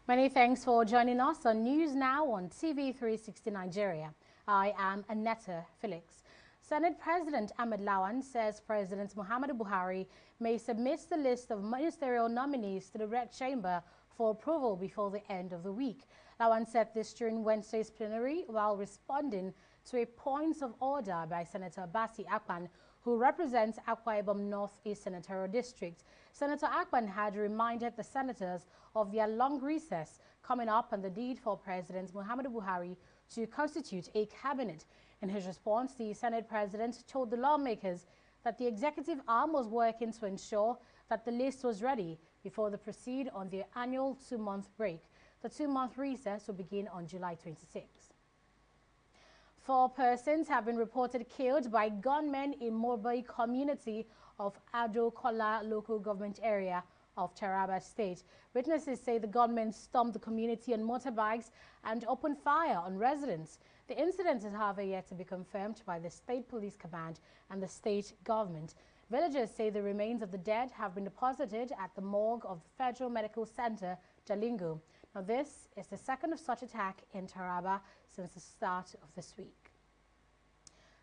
Many thanks for joining us on News Now on TV360 Nigeria. I am Annetta Felix. Senate President Ahmed Lawan says President Muhammadu Buhari may submit the list of ministerial nominees to the Red Chamber for approval before the end of the week. Lawan said this during Wednesday's plenary while responding to a point of order by Senator Basi Akpan, who represents Akwa Ibom North-East Senatorial District. Senator Akpan had reminded the senators of their long recess coming up and the need for President Muhammadu Buhari to constitute a cabinet. In his response, the Senate President told the lawmakers that the executive arm was working to ensure that the list was ready before they proceed on their annual two-month break. The two-month recess will begin on July 26. 4 persons have been reported killed by gunmen in Morbei community of Ado Kola local government area of Taraba State. Witnesses say the gunmen stormed the community on motorbikes and opened fire on residents. The incident is, however, yet to be confirmed by the State Police Command and the state government. Villagers say the remains of the dead have been deposited at the morgue of the Federal Medical Center, Jalingo. Now, this is the second of such attack in Taraba since the start of this week.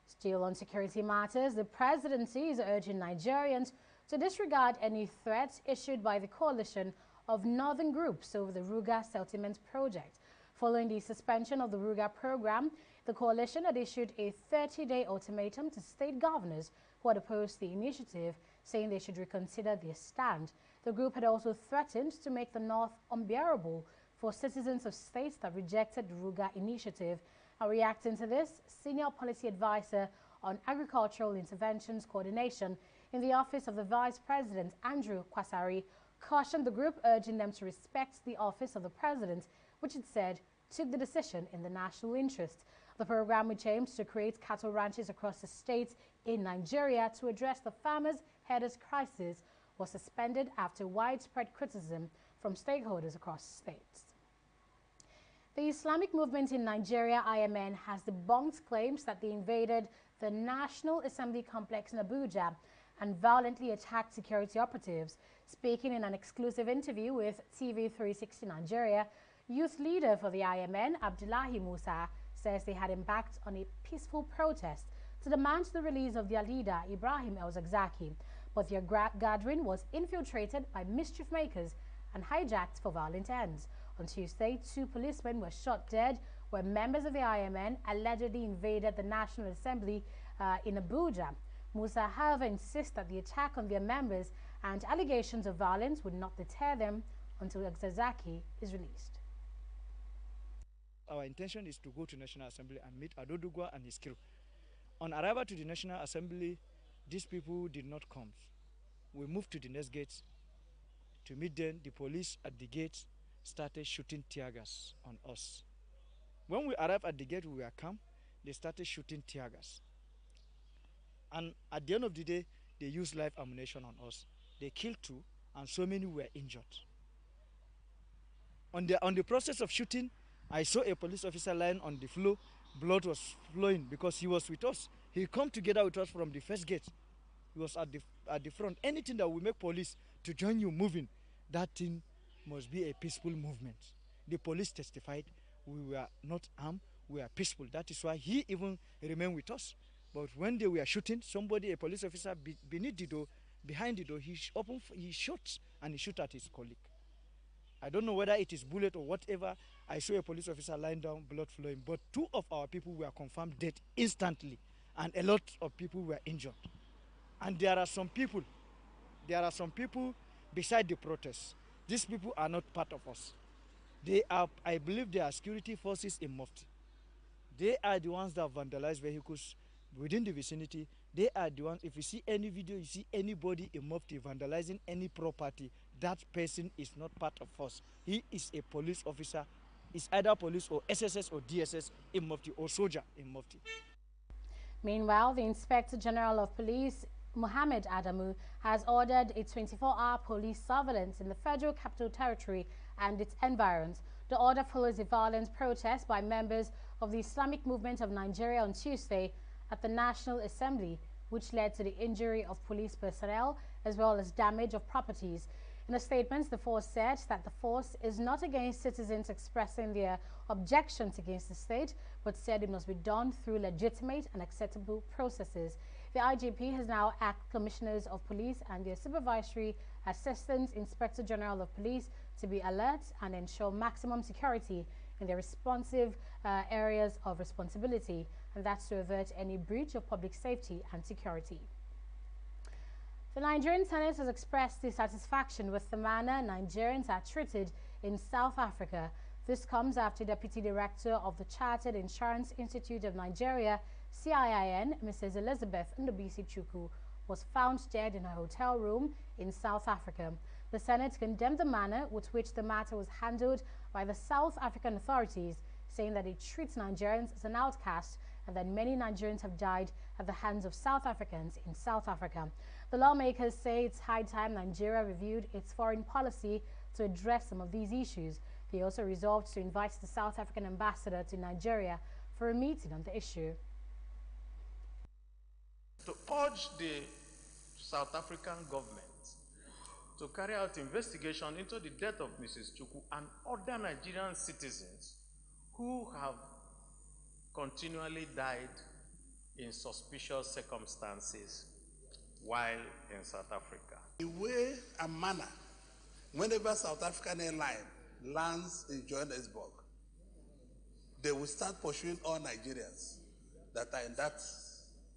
Still on security matters, the presidency is urging Nigerians to disregard any threats issued by the coalition of northern groups over the Ruga settlement project. Following the suspension of the Ruga program, the coalition had issued a 30-day ultimatum to state governors who had opposed the initiative, saying they should reconsider their stand. The group had also threatened to make the North unbearable for citizens of states that rejected the Ruga initiative. Reacting to this, Senior Policy Advisor on Agricultural Interventions Coordination in the Office of the Vice President, Andrew Kwasari, cautioned the group, urging them to respect the Office of the President, which it said took the decision in the national interest. The program, which aims to create cattle ranches across the states in Nigeria to address the farmers' headers crisis, was suspended after widespread criticism from stakeholders across states. The Islamic movement in Nigeria, IMN, has debunked claims that they invaded the National Assembly complex in Abuja and violently attacked security operatives. Speaking in an exclusive interview with TV360 Nigeria, youth leader for the IMN, Abdullahi Musa, says they had embarked on a peaceful protest to demand the release of their leader, Ibrahim El-Zakzaki, but their gathering was infiltrated by mischief makers and hijacked for violent ends. On Tuesday, 2 policemen were shot dead when members of the IMN allegedly invaded the National Assembly in Abuja. Musa, however, insists that the attack on their members and allegations of violence would not deter them until El-Zakzaki is released. Our intention is to go to National Assembly and meet Adodugwa and his crew. On arrival to the National Assembly, these people did not come. We moved to the next gate to meet them. The police at the gate started shooting tear gas on us. When we arrived at the gate, we were calm. They started shooting tear gas. And at the end of the day, they used live ammunition on us. They killed 2, and so many were injured. On the process of shooting, I saw a police officer lying on the floor. Blood was flowing because he was with us. He came together with us from the first gate. He was at the front. Anything that will make police to join you moving, that thing must be a peaceful movement. The police testified we were not armed, we were peaceful. That is why he even remained with us. But when they were shooting, a police officer beneath the door, behind the door, he shot and he shot at his colleague. I don't know whether it is bullet or whatever. I saw a police officer lying down, blood flowing. But 2 of our people were confirmed dead instantly, and a lot of people were injured. And there are some people beside the protests. These people are not part of us. They are, I believe, they are security forces in Mufti. They are the ones that vandalize vehicles within the vicinity. They are the ones, if you see any video, you see anybody in Mufti vandalizing any property, that person is not part of us. He is a police officer. It's either police or SSS or DSS in Mufti or soldier in Mufti. Meanwhile, the Inspector General of Police, Mohammed Adamu, has ordered a 24-hour police surveillance in the Federal Capital Territory and its environs. The order follows a violent protest by members of the Islamic Movement of Nigeria on Tuesday at the National Assembly, which led to the injury of police personnel as well as damage of properties. In a statement, the force said that the force is not against citizens expressing their objections against the state, but said it must be done through legitimate and acceptable processes. The IGP has now asked commissioners of police and their supervisory assistant inspector general of police to be alert and ensure maximum security in their responsive areas of responsibility, and that's to avert any breach of public safety and security. The Nigerian Senate has expressed dissatisfaction with the manner Nigerians are treated in South Africa. This comes after Deputy Director of the Chartered Insurance Institute of Nigeria, CIIN, Mrs. Elizabeth Ndubisi Chukwu, was found dead in a hotel room in South Africa. The Senate condemned the manner with which the matter was handled by the South African authorities, saying that it treats Nigerians as an outcast and that many Nigerians have died at the hands of South Africans in South Africa. The lawmakers say it's high time Nigeria reviewed its foreign policy to address some of these issues. They also resolved to invite the South African ambassador to Nigeria for a meeting on the issue. To urge the South African government to carry out investigation into the death of Mrs. Chukwu and other Nigerian citizens who have continually died in suspicious circumstances while in South Africa. The way and manner, whenever South African airline lands in Johannesburg, they will start pursuing all Nigerians that are in that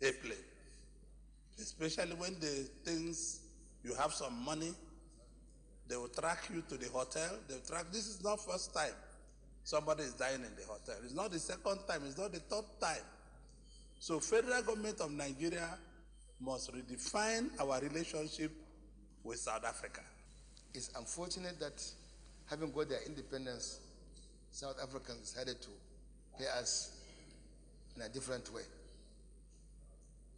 airplane. Especially when they think you have some money, they will track you to the hotel. They will track. This is not first time somebody is dying in the hotel. It's not the second time. It's not the third time. So federal government of Nigeria must redefine our relationship with South Africa. It's unfortunate that having got their independence, South Africans decided to pay us in a different way.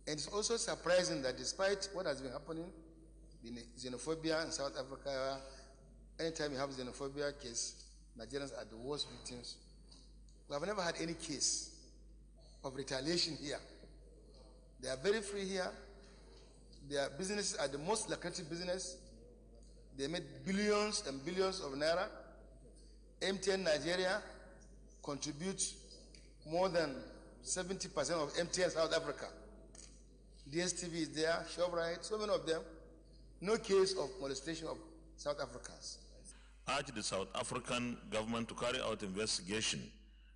And it's also surprising that despite what has been happening, the xenophobia in South Africa, anytime you have a xenophobia case, Nigerians are the worst victims. We have never had any case of retaliation here. They are very free here. Their businesses are the most lucrative business. They made billions and billions of naira. MTN Nigeria contributes more than 70% of MTN South Africa. DSTV is there, ShopRite, so many of them. No case of molestation of South Africans. I urge the South African government to carry out investigation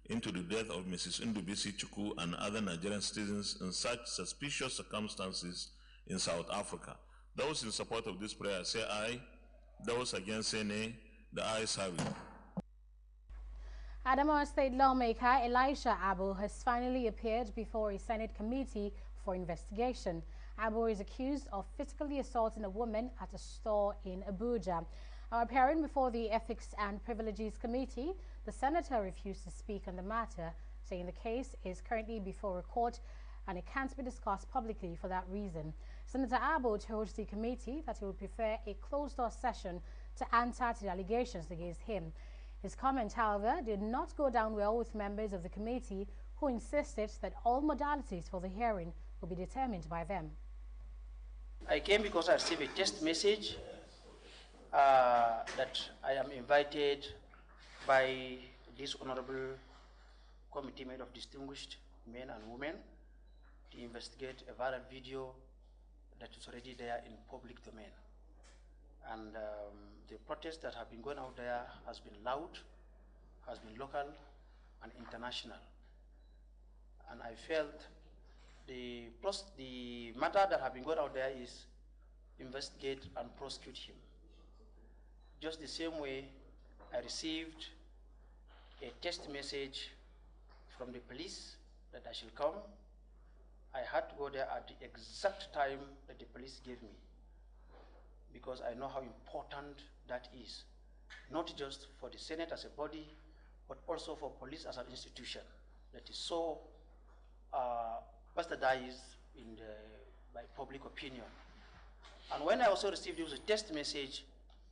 into the death of Mrs. Ndubisi Chukwu and other Nigerian citizens in such suspicious circumstances in South Africa. Those in support of this prayer say aye. Those against say nay. The ayes have it. Adamawa State lawmaker Elisha Abu has finally appeared before a Senate committee for investigation. Abu is accused of physically assaulting a woman at a store in Abuja. Appearing before the Ethics and Privileges Committee, the senator refused to speak on the matter, saying the case is currently before a court and it can't be discussed publicly for that reason. Senator Abu told the committee that he would prefer a closed-door session to answer to the allegations against him. His comment, however, did not go down well with members of the committee who insisted that all modalities for the hearing will be determined by them. I came because I received a text message that I am invited by this honorable committee made of distinguished men and women to investigate a viral video that is already there in public domain. And the protests that have been going out there has been loud, has been local and international. And I felt the matter that have been going out there is investigate and prosecute him. Just the same way I received a text message from the police that I should come. I had to go there at the exact time that the police gave me, because I know how important that is, not just for the Senate as a body, but also for police as an institution that is so bastardized by public opinion. And when I also received this text message,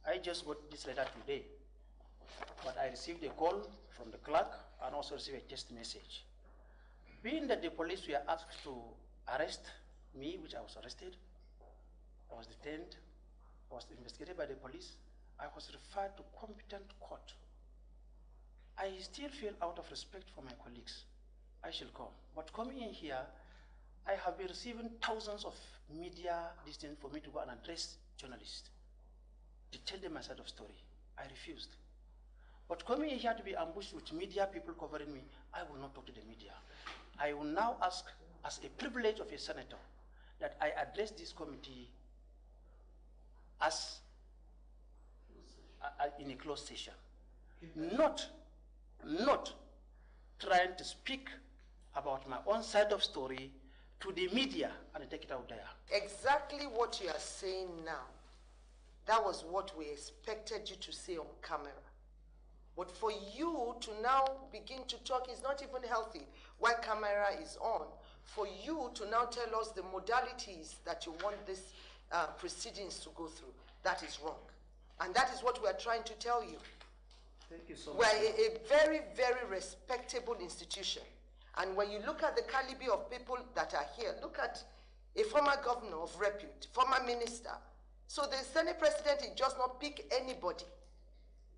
I just got this letter today, but I received a call from the clerk and also received a text message. Being that the police were asked to arrest me, which I was arrested, I was detained, I was investigated by the police, I was referred to competent court. I still feel out of respect for my colleagues, I shall come. But coming in here, I have been receiving thousands of media distance for me to go and address journalists, to tell them my side of story. I refused. But coming in here to be ambushed with media people covering me, I will not talk to the media. I will now ask, as a privilege of a senator, that I address this committee as in a closed session. Not trying to speak about my own side of story to the media and take it out there. Exactly what you are saying now, that was what we expected you to say on camera. But for you to now begin to talk is not even healthy while camera is on. For you to now tell us the modalities that you want this proceedings to go through, that is wrong. And that is what we are trying to tell you. Thank you so much. We are a very, very respectable institution. And when you look at the caliber of people that are here, look at a former governor of repute, former minister. So the Senate president is just not pick anybody.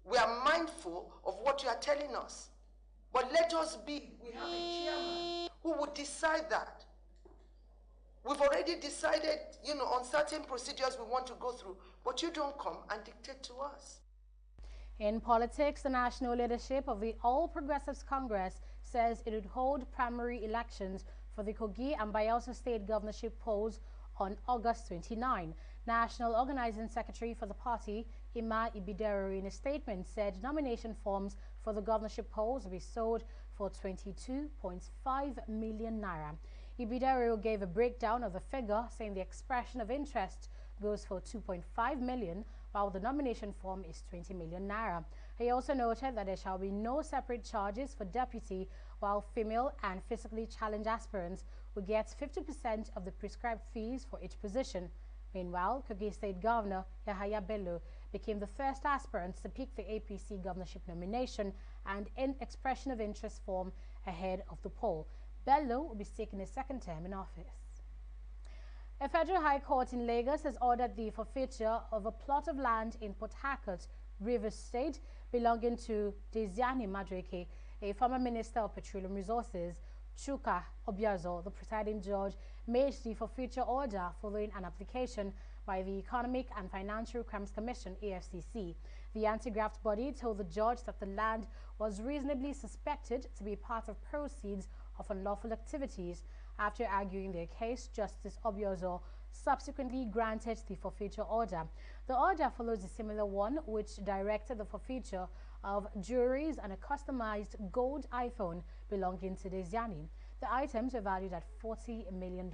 We are mindful of what you are telling us. But let us be, we have a chairman who would decide that. We've already decided, on certain procedures we want to go through, but you don't come and dictate to us. In politics, the national leadership of the All Progressives Congress says it would hold primary elections for the Kogi and Bayelsa state governorship polls on August 29. National Organizing Secretary for the party, Ima Ibidero, in a statement said nomination forms for the governorship polls will be sold for 22.5 million naira. Ibidero gave a breakdown of the figure, saying the expression of interest goes for 2.5 million, while the nomination form is 20 million naira. He also noted that there shall be no separate charges for deputy, while female and physically challenged aspirants will get 50% of the prescribed fees for each position. Meanwhile, Kogi State Governor Yahaya Bello became the first aspirant to pick the APC governorship nomination and in expression of interest form ahead of the poll. Bello will be seeking a second term in office. A federal high court in Lagos has ordered the forfeiture of a plot of land in Port Harcourt, Rivers State, belonging to Desiani Madueke, a former Minister of Petroleum Resources. Chuka Obiazo, the presiding judge, made the forfeiture order following an application by the Economic and Financial Crimes Commission, EFCC. The anti-graft body told the judge that the land was reasonably suspected to be part of proceeds of unlawful activities. After arguing their case, Justice Obiazo subsequently granted the forfeiture order. The order follows a similar one which directed the forfeiture of jewelries and a customized gold iPhone belonging to Desiani. The items were valued at $40 million.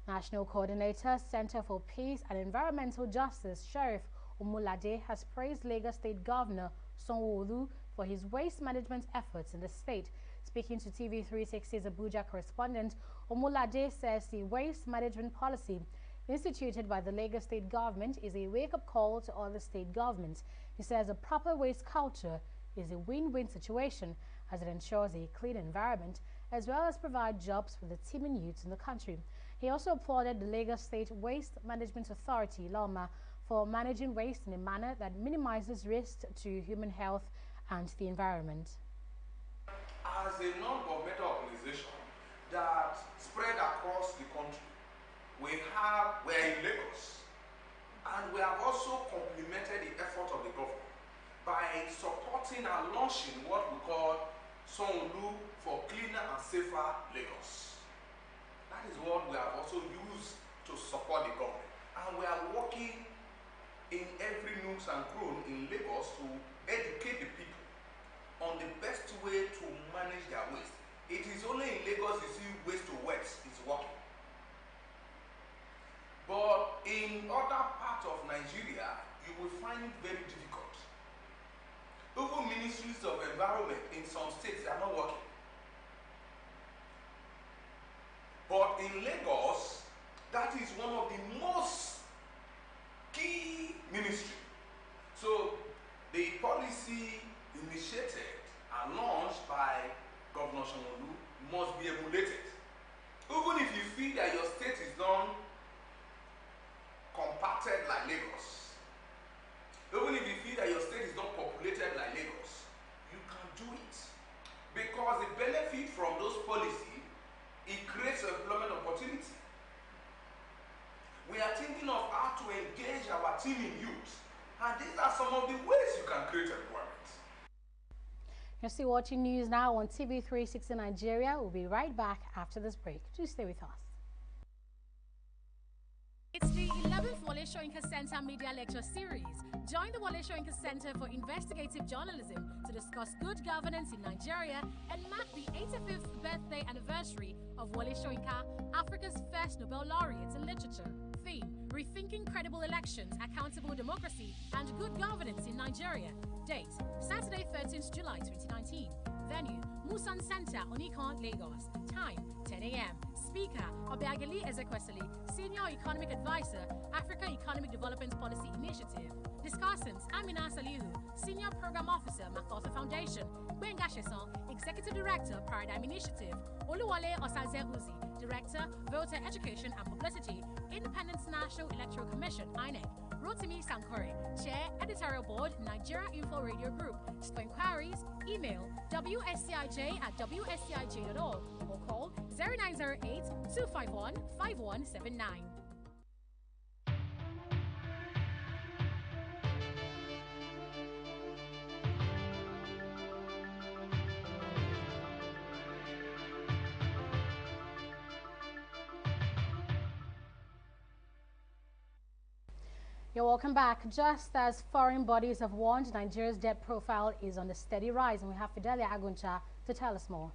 National Coordinator, Center for Peace and Environmental Justice, Sheriff Omolade, has praised Lagos State Governor Sanwo-Olu for his waste management efforts in the state. Speaking to TV360's Abuja correspondent, Omolade says the waste management policy instituted by the Lagos State government is a wake-up call to other state governments. He says a proper waste culture is a win-win situation as it ensures a clean environment as well as provide jobs for the teeming youths in the country. He also applauded the Lagos State Waste Management Authority, LOMA, for managing waste in a manner that minimizes risk to human health and the environment. As a non-governmental organization that spread across the country, we're in Lagos, and we have also complemented the effort of the government by supporting and launching what we call Sanwo-Olu for Cleaner and Safer Lagos. That is what we have also used to support the government, and we are working in every nook and cranny in Lagos to educate the people on the best way to manage their waste. It is only in Lagos you see waste to wet is working. But in other parts of Nigeria, you will find it very difficult. Even ministries of environment in some states are not working. But in Lagos, that is one of the most key ministries. So the policy initiated and launched by Governor Sanwo-Olu must be emulated. Even if you feel that your state is not compacted like Lagos, And these are some of the ways you can create employment. You're still watching news now on TV360 Nigeria. We'll be right back after this break. Do stay with us. It's the 11th Wale Soyinka Center Media Lecture Series. Join the Wale Soyinka Center for Investigative Journalism to discuss good governance in Nigeria and mark the 85th birthday anniversary of Wale Soyinka, Africa's first Nobel laureate in literature. Theme: Rethinking Credible Elections, Accountable Democracy, and Good Governance in Nigeria. Date: Saturday, 13th July 2019. Venue: Musan Center, Onikon, Lagos. Time: 10 a.m. Speaker: Obiageli Ezekwesili, Senior Economic Advisor, Africa Economic Development Policy Initiative. Discussants: Amina Salihu, Senior Program Officer, MacArthur Foundation. Benga Sheson, Executive Director, Paradigm Initiative. Oluwale Osaze Uzi, Director, Voter Education and Publicity, Independent National Electoral Commission, INEC. Rotimi Sankore, Chair, Editorial Board, Nigeria Info Radio Group. For inquiries, email wscij@wscij.org or call 0908-251-5179. You're welcome back. Just as foreign bodies have warned, Nigeria's debt profile is on a steady rise, and we have Fidelia Aguncha to tell us more.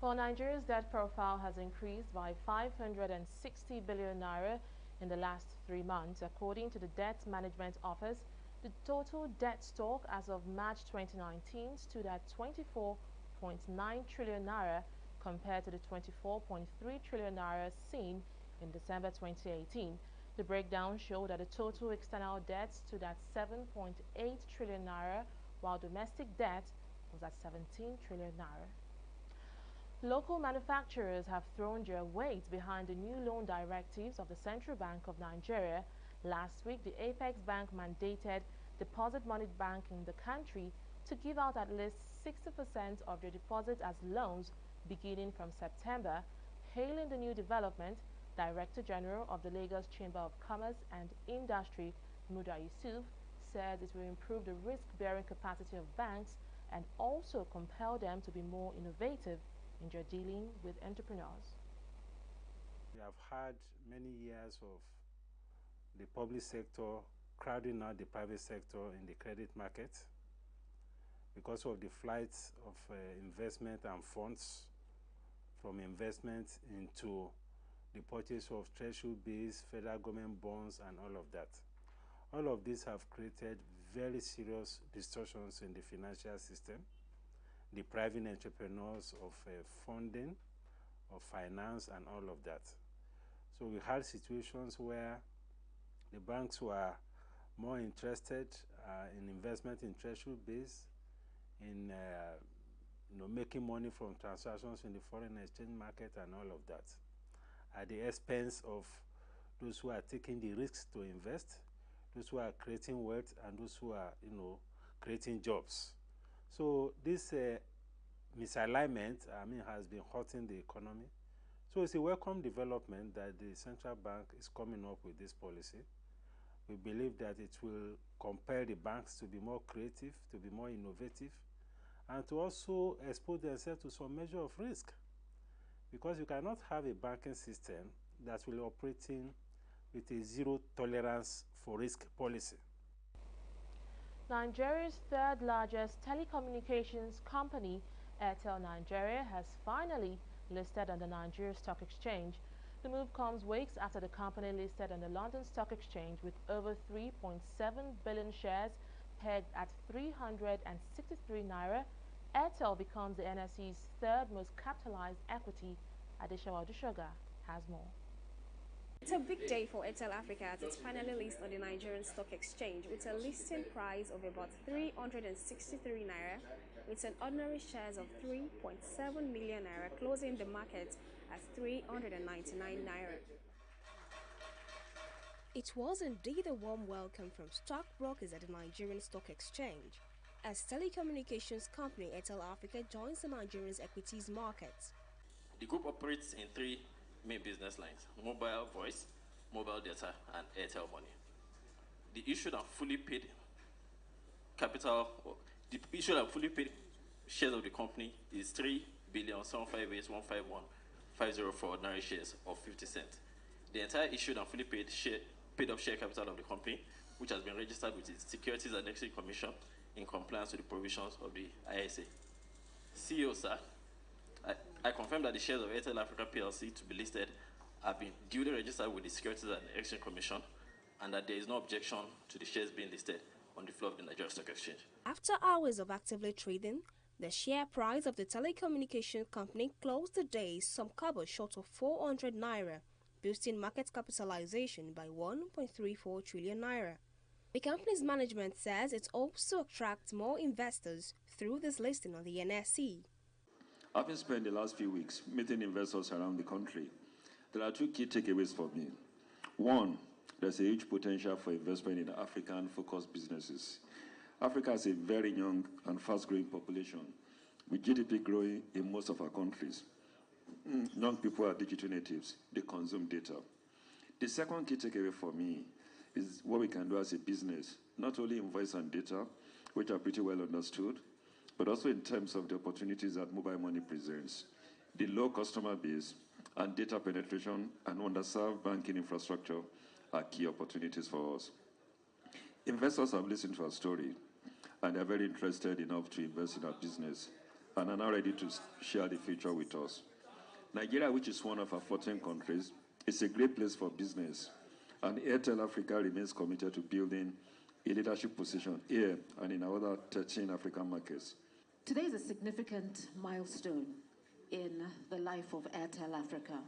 Well, Nigeria's debt profile has increased by 560 billion naira in the last 3 months. According to the Debt Management Office, the total debt stock as of March 2019 stood at 24.9 trillion naira compared to the 24.3 trillion naira seen in December 2018. The breakdown showed that the total external debt stood at 7.8 trillion naira, while domestic debt was at 17 trillion naira. Local manufacturers have thrown their weight behind the new loan directives of the Central Bank of Nigeria. Last week, the Apex Bank mandated deposit money bank in the country to give out at least 60% of their deposits as loans beginning from September. Hailing the new development, Director General of the Lagos Chamber of Commerce and Industry, Muda Yusuf, said it will improve the risk-bearing capacity of banks and also compel them to be more innovative in their dealing with entrepreneurs. We have had many years of the public sector crowding out the private sector in the credit market because of the flight of investment and funds from investment into the purchase of treasury-based federal government bonds and all of that. All of these have created very serious distortions in the financial system, the private entrepreneurs of funding, of finance, and all of that. So we had situations where the banks were more interested in investment in treasury-based, in making money from transactions in the foreign exchange market and all of that, at the expense of those who are taking the risks to invest, those who are creating wealth, and those who are, creating jobs. So this misalignment, has been hurting the economy. So it's a welcome development that the central bank is coming up with this policy. We believe that it will compel the banks to be more creative, to be more innovative, and to also expose themselves to some measure of risk. Because you cannot have a banking system that will operate with a zero tolerance for risk policy. Nigeria's third largest telecommunications company, Airtel Nigeria, has finally listed on the Nigeria Stock Exchange. The move comes weeks after the company listed on the London Stock Exchange with over 3.7 billion shares pegged at 363 naira. Airtel becomes the NSE's third most capitalized equity. Adeshawa Dushoga has more. It's a big day for Airtel Africa as it's finally listed on the Nigerian Stock Exchange with a listing price of about 363 naira, with an ordinary shares of 3.7 million naira, closing the market at 399 naira. It was indeed a warm welcome from stockbrokers at the Nigerian Stock Exchange as telecommunications company Airtel Africa joins the Nigerian's equities market. The group operates in 3 main business lines: mobile voice, mobile data, and Airtel Money. The issued and fully paid capital, the issued and fully paid shares of the company is 3,758,151,504 ordinary shares of 50 cents. The entire issued and fully paid up share capital of the company, which has been registered with the Securities and Exchange Commission in compliance with the provisions of the ISA. CEO, sir, I confirm that the shares of Airtel Africa PLC to be listed have been duly registered with the Securities and Exchange Commission, and that there is no objection to the shares being listed on the floor of the Nigerian Stock Exchange. After hours of actively trading, the share price of the telecommunication company closed the day some kobo short of 400 naira, boosting market capitalization by 1.34 trillion naira. The company's management says it hopes to attract more investors through this listing on the NSE. Having spent the last few weeks meeting investors around the country, there are two key takeaways for me. One, there's a huge potential for investment in African-focused businesses. Africa has a very young and fast-growing population, with GDP growing in most of our countries. Young people are digital natives. They consume data. The second key takeaway for me is what we can do as a business, not only in voice and data, which are pretty well understood, but also in terms of the opportunities that mobile money presents. The low customer base and data penetration and underserved banking infrastructure are key opportunities for us. Investors have listened to our story, and are very interested enough to invest in our business, and are now ready to share the future with us. Nigeria, which is one of our 14 countries, is a great place for business, and Airtel Africa remains committed to building a leadership position here and in our other 13 African markets. Today is a significant milestone in the life of Airtel Africa.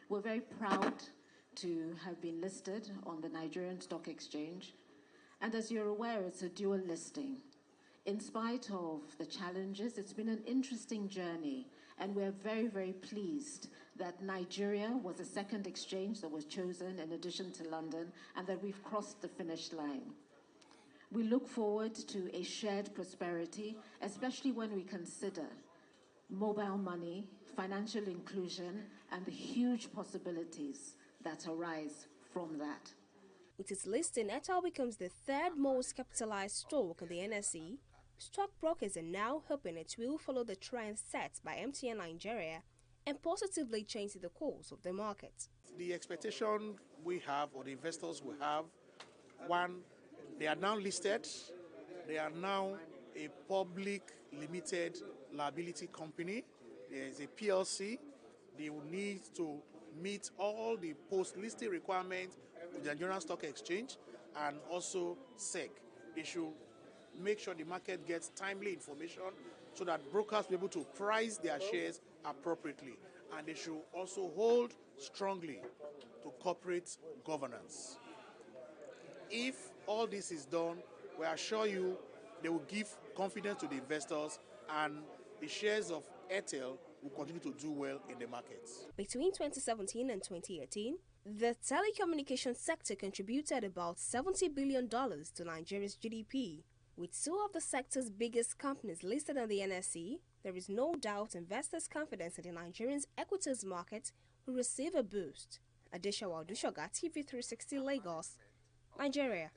We're very proud to have been listed on the Nigerian Stock Exchange, and as you're aware, it's a dual listing. In spite of the challenges, it's been an interesting journey, and we're very, very pleased that Nigeria was the second exchange that was chosen in addition to London, and that we've crossed the finish line. We look forward to a shared prosperity, especially when we consider mobile money, financial inclusion, and the huge possibilities that arise from that. With its listing, Airtel becomes the third most capitalized stock on the NSE. Stockbrokers are now hoping it will follow the trend set by MTN Nigeria and positively change the course of the market. The expectation we have, or the investors we have, one, they are now listed, they are now a public limited liability company, there is a PLC, they will need to meet all the post-listing requirements of the Nigerian Stock Exchange and also SEC. They should make sure the market gets timely information so that brokers will be able to price their shares appropriately. And they should also hold strongly to corporate governance. If all this is done, we assure you they will give confidence to the investors, and the shares of Airtel will continue to do well in the markets. Between 2017 and 2018, the telecommunications sector contributed about $70 billion to Nigeria's GDP. With two of the sector's biggest companies listed on the NSE, there is no doubt investors' confidence in the Nigerian's equities market will receive a boost. Adeshawa Dushoga, TV360 Lagos, Nigeria.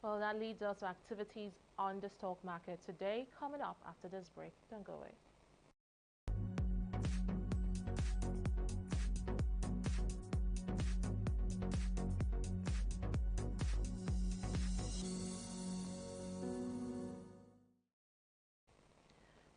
Well, that leads us to activities on the stock market today. Coming up after this break. Don't go away.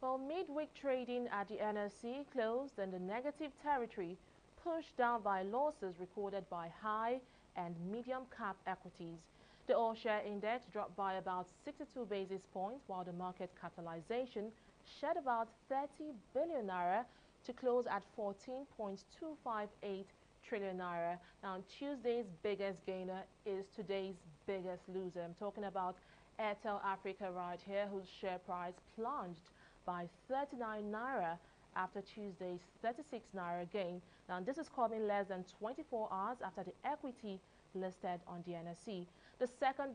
Well, midweek trading at the NSE closed in the negative territory, pushed down by losses recorded by high and medium cap equities. The all-share index dropped by about 62 basis points, while the market capitalization shed about 30 billion naira to close at 14.258 trillion naira. Now, Tuesday's biggest gainer is today's biggest loser. I'm talking about Airtel Africa right here, whose share price plunged by 39 naira after Tuesday's 36 naira gain. Now, this is coming less than 24 hours after the equity listed on the NSE. The second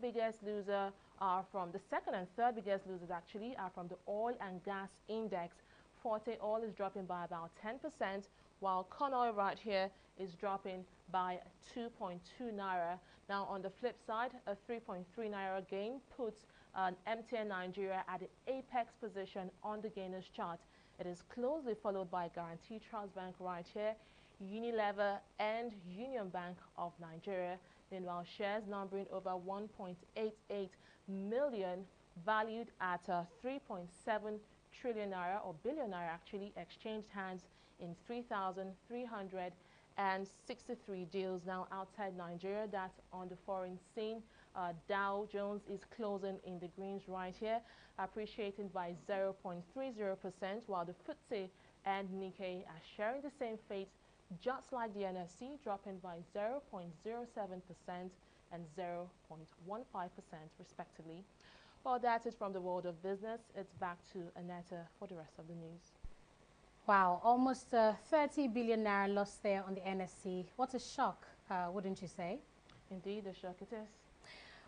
and third biggest losers actually are from the oil and gas index. Forte oil is dropping by about 10%, while corn oil right here is dropping by 2.2 naira. Now, on the flip side, a 3.3 naira gain puts MTN Nigeria at the apex position on the gainers chart. It is closely followed by Guarantee Trust Bank right here, Unilever and Union Bank of Nigeria. Meanwhile, shares numbering over 1.88 million, valued at 3.7 trillion naira, or billion naira actually, exchanged hands in 3,363 deals. Now outside Nigeria, that's on the foreign scene, Dow Jones is closing in the greens right here, appreciating by 0.30%, while the FTSE and Nikkei are sharing the same fate, just like the NSE, dropping by 0.07% and 0.15% respectively. Well, that's it from the world of business. It's back to Annetta for the rest of the news. Wow, almost 30 billion naira lost there on the NSE. What a shock, wouldn't you say? Indeed, a shock it is.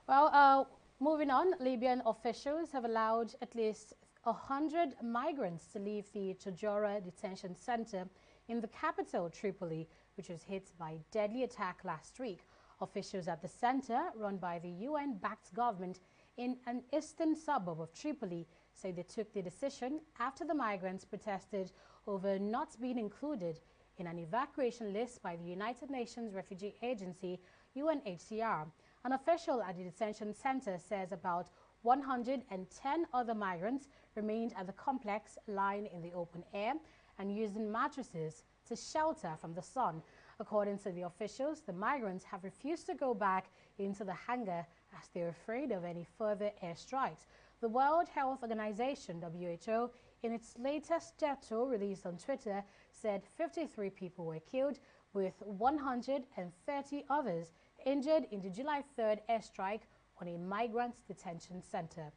Well, moving on, Libyan officials have allowed at least 100 migrants to leave the Tadjoura detention center in the capital, Tripoli, which was hit by a deadly attack last week. Officials at the center, run by the UN-backed government in an eastern suburb of Tripoli, say they took the decision after the migrants protested over not being included in an evacuation list by the United Nations Refugee Agency, UNHCR. An official at the detention center says about 110 other migrants remained at the complex, lying in the open air and using mattresses to shelter from the sun. According to the officials, the migrants have refused to go back into the hangar as they're afraid of any further airstrikes. The World Health Organization, WHO, in its latest death toll released on Twitter, said 53 people were killed, with 130 others injured in the July 3rd airstrike on a migrant detention center.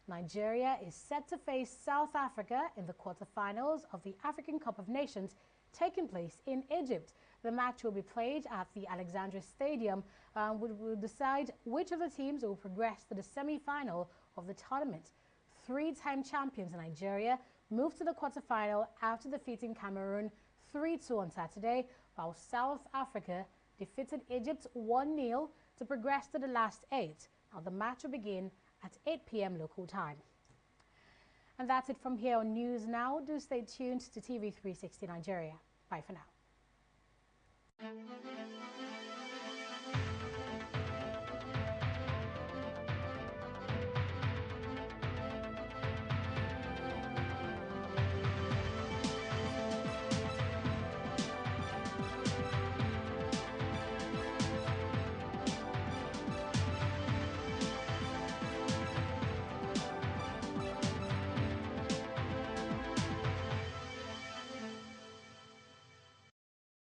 Nigeria is set to face South Africa in the quarterfinals of the African Cup of Nations taking place in Egypt. The match will be played at the Alexandria Stadium, which will decide which of the teams will progress to the semi-final of the tournament. Three-time champions Nigeria moved to the quarterfinal after defeating Cameroon 3-2 on Saturday, while South Africa defeated Egypt 1-0 to progress to the last 8. Now the match will begin at 8 p.m. local time. And that's it from here on News Now. Do stay tuned to TV360 Nigeria. Bye for now.